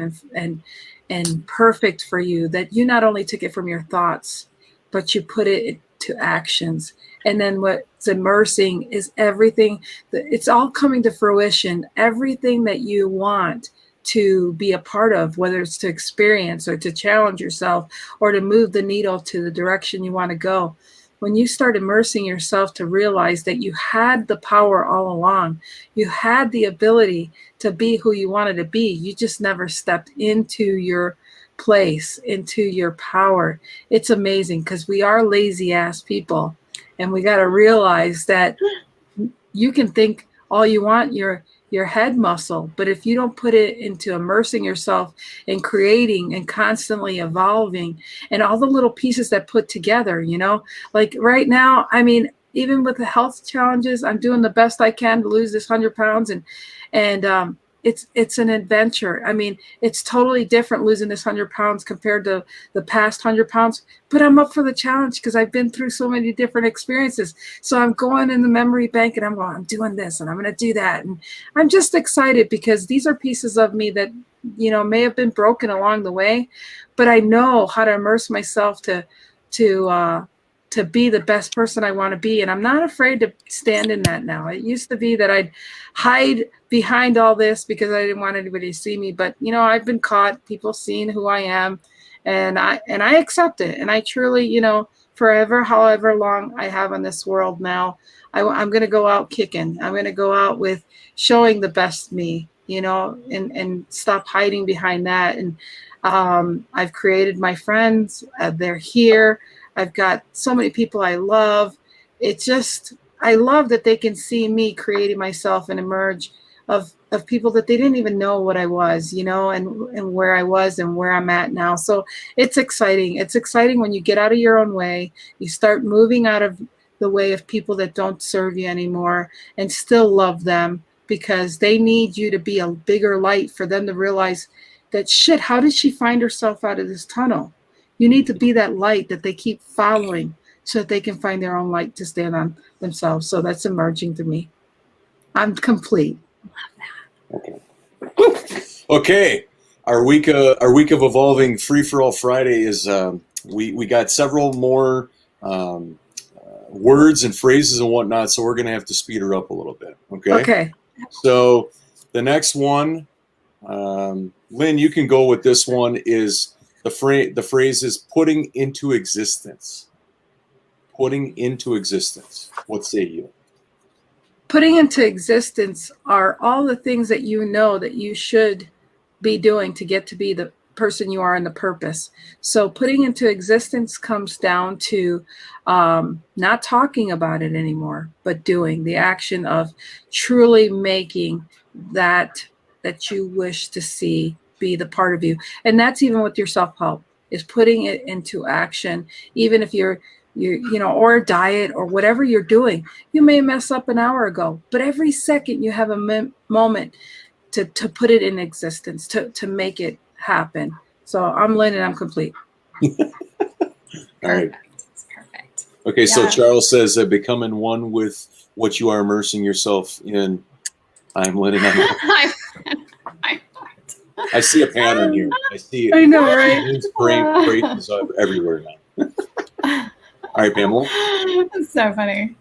and perfect for you, that you not only took it from your thoughts, but you put it to actions. And then what's immersing is everything, it's all coming to fruition. Everything that you want to be a part of, whether it's to experience or to challenge yourself or to move the needle to the direction you want to go. When you start immersing yourself to realize that you had the power all along, you had the ability to be who you wanted to be, you just never stepped into your place, into your power. It's amazing because we are lazy ass people, and we got to realize that you can think all you want, your head muscle, but if you don't put it into immersing yourself and creating and constantly evolving and all the little pieces that put together, like right now, I mean, even with the health challenges, I'm doing the best I can to lose this 100 pounds, and it's an adventure. I mean, it's totally different losing this 100 pounds compared to the past 100 pounds, but I'm up for the challenge because I've been through so many different experiences. So I'm going in the memory bank and I'm doing this and I'm going to do that. And I'm just excited because these are pieces of me that, may have been broken along the way, but I know how to immerse myself to be the best person I want to be. And I'm not afraid to stand in that now. It used to be that I'd hide behind all this because I didn't want anybody to see me. But, I've been caught, people seeing who I am, and I accept it. And I truly, forever, however long I have on this world now, I'm going to go out kicking. I'm going to go out with showing the best me, and stop hiding behind that. And I've created my friends. They're here. I've got so many people I love. I love that they can see me creating myself and emerge of people that they didn't even know what I was, and where I was and where I'm at now. So it's exciting. It's exciting when you get out of your own way, you start moving out of the way of people that don't serve you anymore and still love them because they need you to be a bigger light for them to realize that shit, how did she find herself out of this tunnel? You need to be that light that they keep following so that they can find their own light to stand on themselves. So that's emerging to me. I'm complete. Okay. Our week of evolving Free for All Friday is we got several more words and phrases and whatnot, so we're gonna have to speed her up a little bit. Okay. So the next one, Lynn, you can go with this one. Is the phrase is putting into existence. Putting into existence. What say you? Putting into existence are all the things that you know that you should be doing to get to be the person you are and the purpose. So putting into existence comes down to not talking about it anymore, but doing the action of truly making that you wish to see be the part of you. And that's even with your self-help, is putting it into action. Even if you're or a diet or whatever you're doing, you may mess up an hour ago, but every second you have a moment to put it in existence, to make it happen. So I'm Lynn and I'm complete. All right. Perfect. Okay, so Charles says becoming one with what you are immersing yourself in. I'm Lynn and I'm I see a pattern here. I know, right? It's phrases everywhere now. All right, Pamela. That's so funny.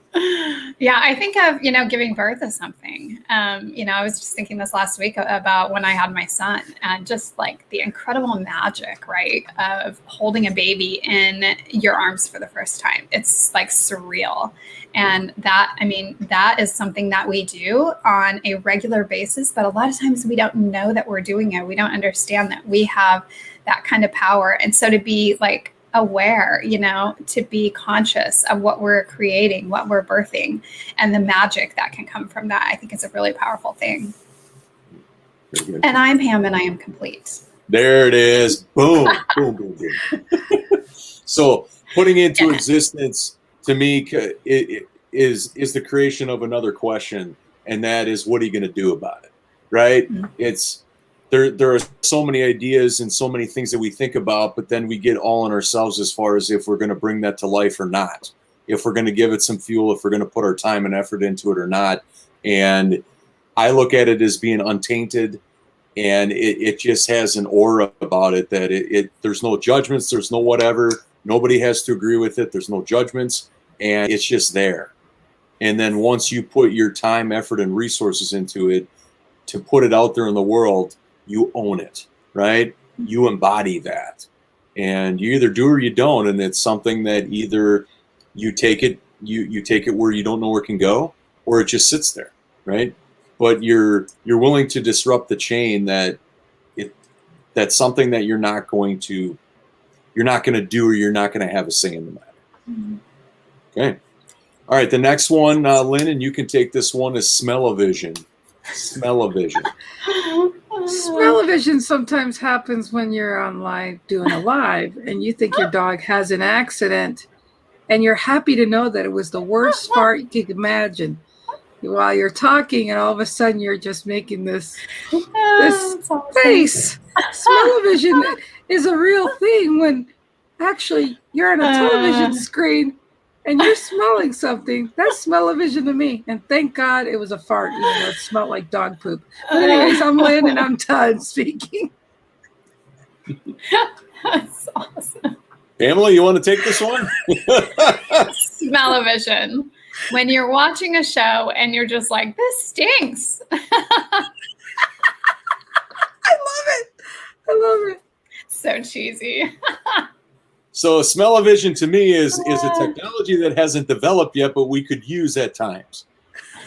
Yeah, I think of, giving birth as something. I was just thinking this last week about when I had my son and just like the incredible magic, right, of holding a baby in your arms for the first time. It's like surreal. And that is something that we do on a regular basis, but a lot of times we don't know that we're doing it. We don't understand that we have that kind of power. And so to be like aware, to be conscious of what we're creating, what we're birthing, and the magic that can come from that, I think is a really powerful thing. And I'm Pam and I am complete. There it is. Boom, boom, boom, boom. So putting into existence, to me, is the creation of another question, and that is, what are you going to do about it? Right? It's there are so many ideas and so many things that we think about, but then we get all in ourselves as far as if we're going to bring that to life or not, if we're going to give it some fuel, if we're going to put our time and effort into it or not. And I look at it as being untainted, and it just has an aura about it that there's no judgments, there's no whatever, nobody has to agree with it, there's no judgments, and it's just there. And then once you put your time, effort, and resources into it to put it out there in the world, you own it, right? You embody that, and you either do or you don't. And it's something that either you take it, you take it where you don't know where it can go, or it just sits there, right? But you're willing to disrupt the chain that's something that you're not going to do, or you're not going to have a say in the matter. Okay. All right. The next one, Lynn, and you can take this one, is smell-o-vision. Smell-o-vision. Smell-o-vision sometimes happens when you're on live, doing a live, and you think your dog has an accident, and you're happy to know that it was the worst fart you could imagine while you're talking, and all of a sudden you're just making this face. Smell-o-vision is a real thing when actually you're on a television screen and you're smelling something. That's smell-o-vision to me. And thank God it was a fart, even though it smelled like dog poop. But anyways, I'm Lynn, and I'm done speaking. That's awesome. Pamela, you want to take this one? Smell-o-vision. When you're watching a show and you're just like, this stinks. I love it. So cheesy. So smell-o-vision to me is a technology that hasn't developed yet, but we could use at times.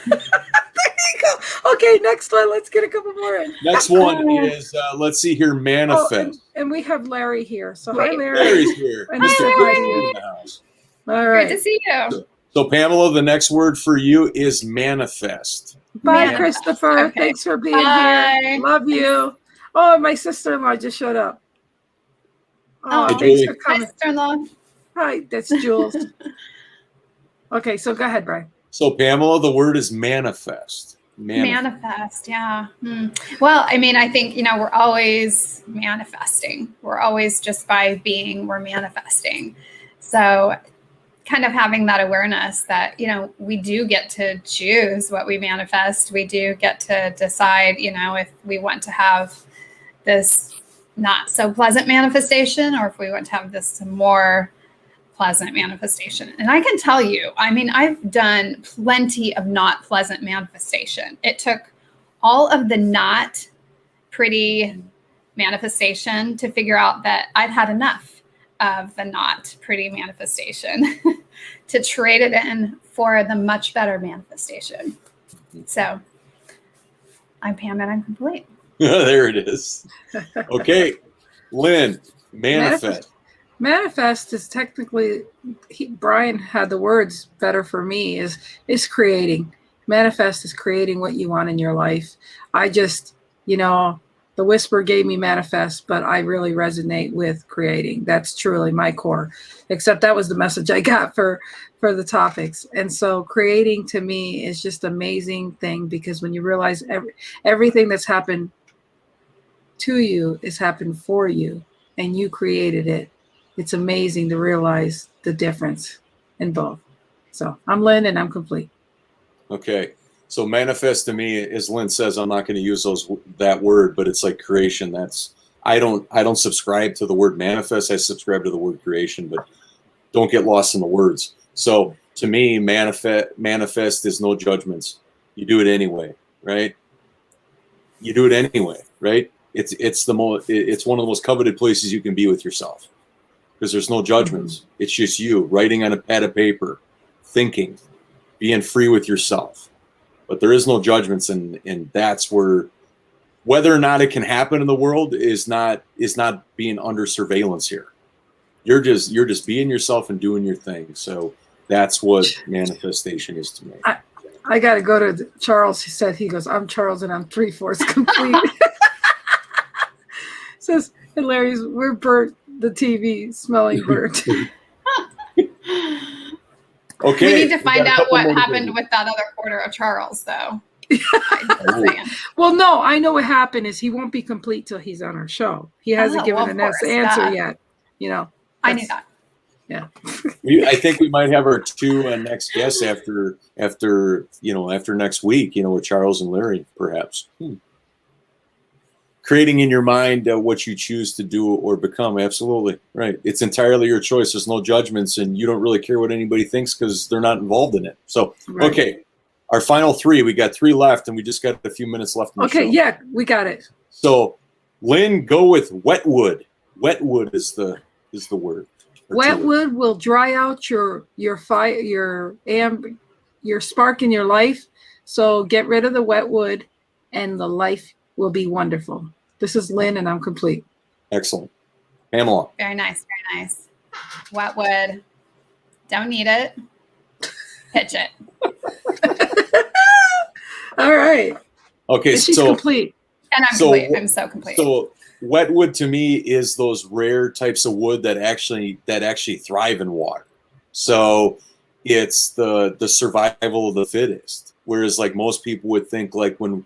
There you go. Okay, next one. Let's get a couple more in. Next one is, let's see here, manifest. And we have Larry here. So Wait, hi, Larry. Larry's here. And Hi, Larry. In the house. All right. Great to see you. So Pamela, the next word for you is manifest. Bye, Man. Christopher. Okay. Thanks for being Bye. here. Love you. Oh, my sister-in-law just showed up. Oh, Hi, thanks Julie. for Hi, coming. sister-in-law. Hi, that's Jules. Okay, so go ahead, Brian. So Pamela, the word is manifest. Manifest, yeah. Well, I mean, I think, we're always manifesting. We're always just by being, we're manifesting. So kind of having that awareness that, we do get to choose what we manifest. We do get to decide, if we want to have this not so pleasant manifestation, or if we want to have this more pleasant manifestation. And I can tell you, I've done plenty of not pleasant manifestation. It took all of the not pretty manifestation to figure out that I'd had enough of the not pretty manifestation to trade it in for the much better manifestation. So I'm Pam, and I'm complete. There it is. Okay, Lynn, manifest. Manifest is technically, Brian had the words better for me, is creating. Manifest is creating what you want in your life. I just, the whisper gave me manifest, but I really resonate with creating. That's truly my core, except that was the message I got for the topics. And so creating to me is just an amazing thing, because when you realize everything that's happened to you is happened for you, and you created it. It's amazing to realize the difference in both. So I'm Lynn, and I'm complete. Okay. So manifest to me, as Lynn says, I'm not going to use that word, but it's like creation. I don't subscribe to the word manifest. I subscribe to the word creation, but don't get lost in the words. So to me, manifest is no judgments. You do it anyway, right? You do it anyway, right? It's one of the most coveted places you can be with yourself, because there's no judgments. Mm-hmm. It's just you writing on a pad of paper, thinking, being free with yourself. But there is no judgments, and that's where whether or not it can happen in the world is not being under surveillance here. You're just being yourself and doing your thing. So that's what manifestation is to me. I got to go to Charles. He goes, I'm Charles, and I'm 3/4 complete. Says, and Larry's, we're burnt. the TV smelling burnt. Okay. We need to find out what more happened to with that other quarter of Charles, though. Well, no, I know what happened is he won't be complete till he's on our show. He hasn't given an answer yet. You know, I knew that. Yeah. I think we might have our two next guests after next week, with Charles and Larry, perhaps. Creating in your mind what you choose to do or become. Absolutely. Right. It's entirely your choice. There's no judgments, and you don't really care what anybody thinks because they're not involved in it. So, right. Okay. Our final three, we got 3 left, and we just got a few minutes left in the show. Okay, yeah, we got it. So, Lynn, go with wetwood. Wetwood is the word. Wetwood will dry out your fire, your spark in your life. So get rid of the wetwood, and the life will be wonderful. This is Lynn, and I'm complete. Excellent. Pamela. Very nice, very nice. Wetwood. Don't need it. Pitch it. All right. Okay, and she's complete. And I'm complete. I'm so complete. So wetwood to me is those rare types of wood that actually thrive in water. So it's the survival of the fittest. Whereas like most people would think like when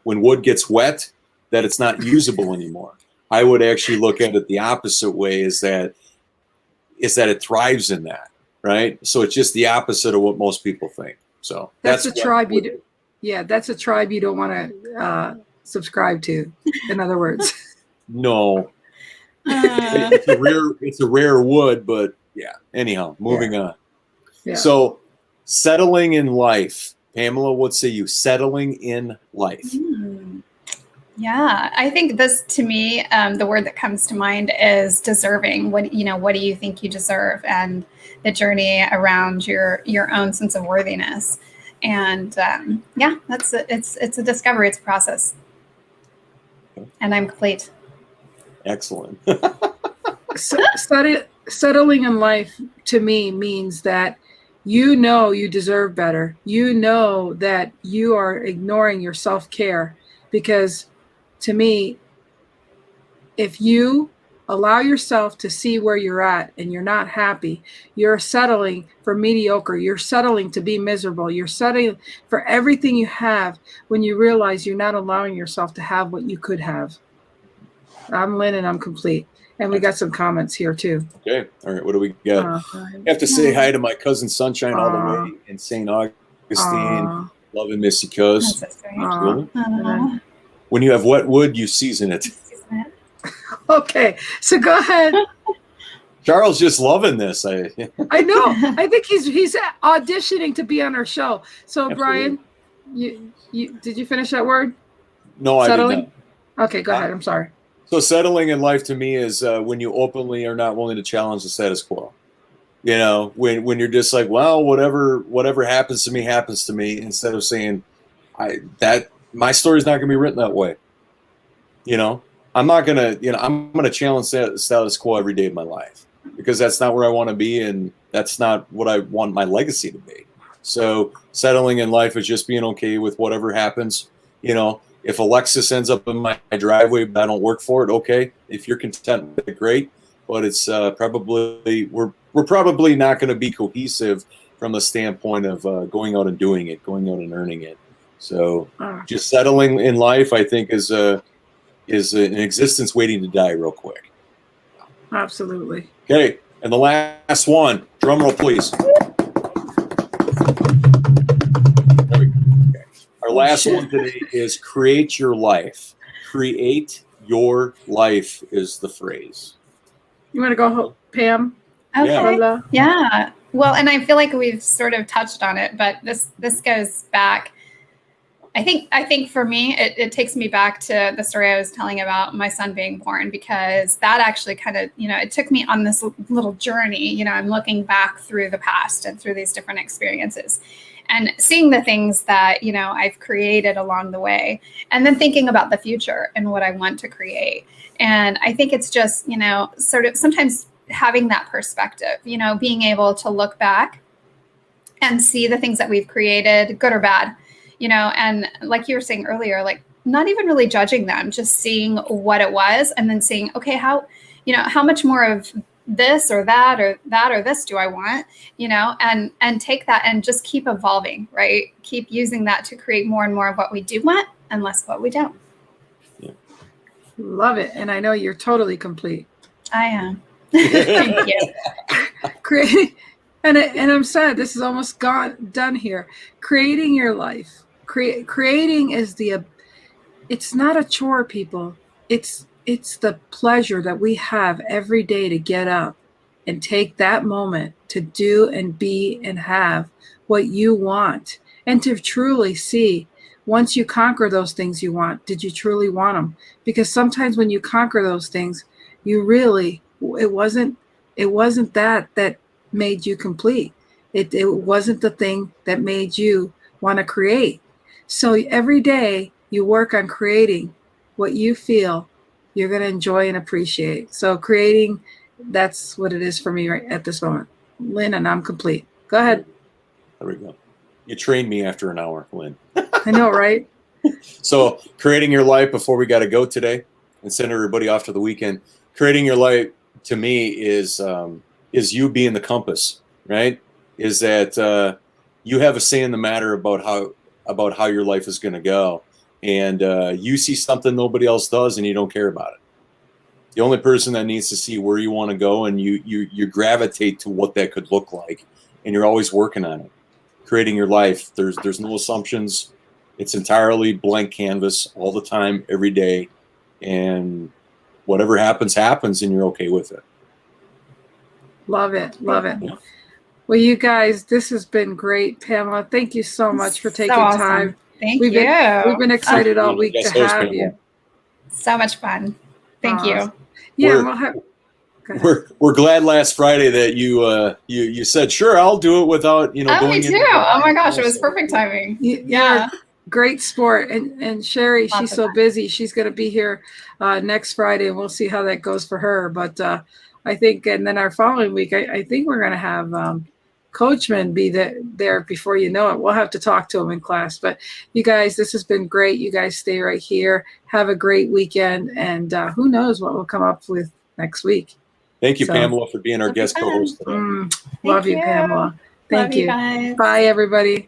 wood gets wet that it's not usable anymore. I would actually look at it the opposite way, is that it thrives in that, right? So it's just the opposite of what most people think. So that's a tribe you do. Yeah, that's a tribe you don't want to subscribe to. In other words, no, it's a rare wood, but yeah. Anyhow, moving on. Yeah. So settling in life, Pamela. What say you? Settling in life. Yeah, I think this, to me, the word that comes to mind is deserving. What do you think you deserve, and the journey around your own sense of worthiness. And it's a discovery. It's a process. And I'm complete. Excellent. Settling in life to me means that you deserve better. You know that you are ignoring your self-care, because to me, if you allow yourself to see where you're at and you're not happy, you're settling for mediocre. You're settling to be miserable. You're settling for everything you have when you realize you're not allowing yourself to have what you could have. I'm Lynn, and I'm complete. And we got some comments here too. Okay. All right. What do we got? I have to say hi to my cousin Sunshine all the way in St. Augustine. Love and miss you, cuz. When you have wet wood, you season it. Okay, so go ahead. Charles just loving this. I know. I think he's auditioning to be on our show. So Absolutely. Brian, you did you finish that word? No, settling? I did not. Okay, go ahead. I'm sorry. So settling in life to me is when you openly are not willing to challenge the status quo. When you're just like, well, whatever happens to me, instead of saying my story's not going to be written that way. I'm not going to, I'm going to challenge the status quo every day of my life, because that's not where I want to be. And that's not what I want my legacy to be. So settling in life is just being okay with whatever happens. If Alexis ends up in my driveway, but I don't work for it, okay. If you're content with it, great. But it's probably, we're probably not going to be cohesive from the standpoint of going out and doing it, going out and earning it. So just settling in life, I think, is an existence waiting to die real quick. Absolutely. Okay. And the last one, drum roll, please. There we go. Okay. Our last one today is create your life. Create your life is the phrase. You want to go, Pam? Okay. Yeah. Well, and I feel like we've sort of touched on it, but this goes back. I think for me, it takes me back to the story I was telling about my son being born, because that actually kind of, it took me on this little journey. I'm looking back through the past and through these different experiences and seeing the things that, I've created along the way, and then thinking about the future and what I want to create. And I think it's just, sort of sometimes having that perspective, being able to look back and see the things that we've created, good or bad. And like you were saying earlier, like not even really judging them, just seeing what it was and then seeing, okay, how much more of this or that or this do I want, and take that and just keep evolving, right? Keep using that to create more and more of what we do want and less of what we don't. Yeah. Love it. And I know you're totally complete. I am. Thank you. Creating, and I'm sad this is almost done here. Creating your life. Creating is it's not a chore, people. It's the pleasure that we have every day to get up and take that moment to do and be and have what you want, and to truly see, once you conquer those things you want, did you truly want them? Because sometimes when you conquer those things, you really, it wasn't that made you complete. It wasn't the thing that made you want to create. So every day you work on creating what you feel you're going to enjoy and appreciate. So creating, that's what it is for me right at this moment. Lynn, and I'm complete. Go ahead. There we go. You trained me after an hour, Lynn. I know, right? So creating your life before we got to go today and send everybody off to the weekend. Creating your life to me is you being the compass, right? Is that you have a say in the matter about how your life is going to go. And you see something nobody else does and you don't care about it. The only person that needs to see where you want to go, and you gravitate to what that could look like, and you're always working on it. Creating your life. There's no assumptions. It's entirely blank canvas all the time, every day. And whatever happens, and you're okay with it. Love it. Love it. Yeah. Well, you guys, this has been great. Pamela, thank you so much for taking time. Thank you. We've been excited all week to have you. So much fun. Thank you. Yeah, we're glad last Friday that you said, sure, I'll do it without going me too. Oh my gosh, it was perfect timing. Yeah. Great sport. And Sherry, she's so busy. She's going to be here next Friday, and we'll see how that goes for her. But I think, and then our following week, I think we're going to have Coachman be there before you know it. We'll have to talk to him in class. But you guys, this has been great. You guys stay right here. Have a great weekend. And who knows what we'll come up with next week. Thank you, Pamela, for being our guest co-host today. Love you, Pamela. Thank you. Guys. Bye, everybody.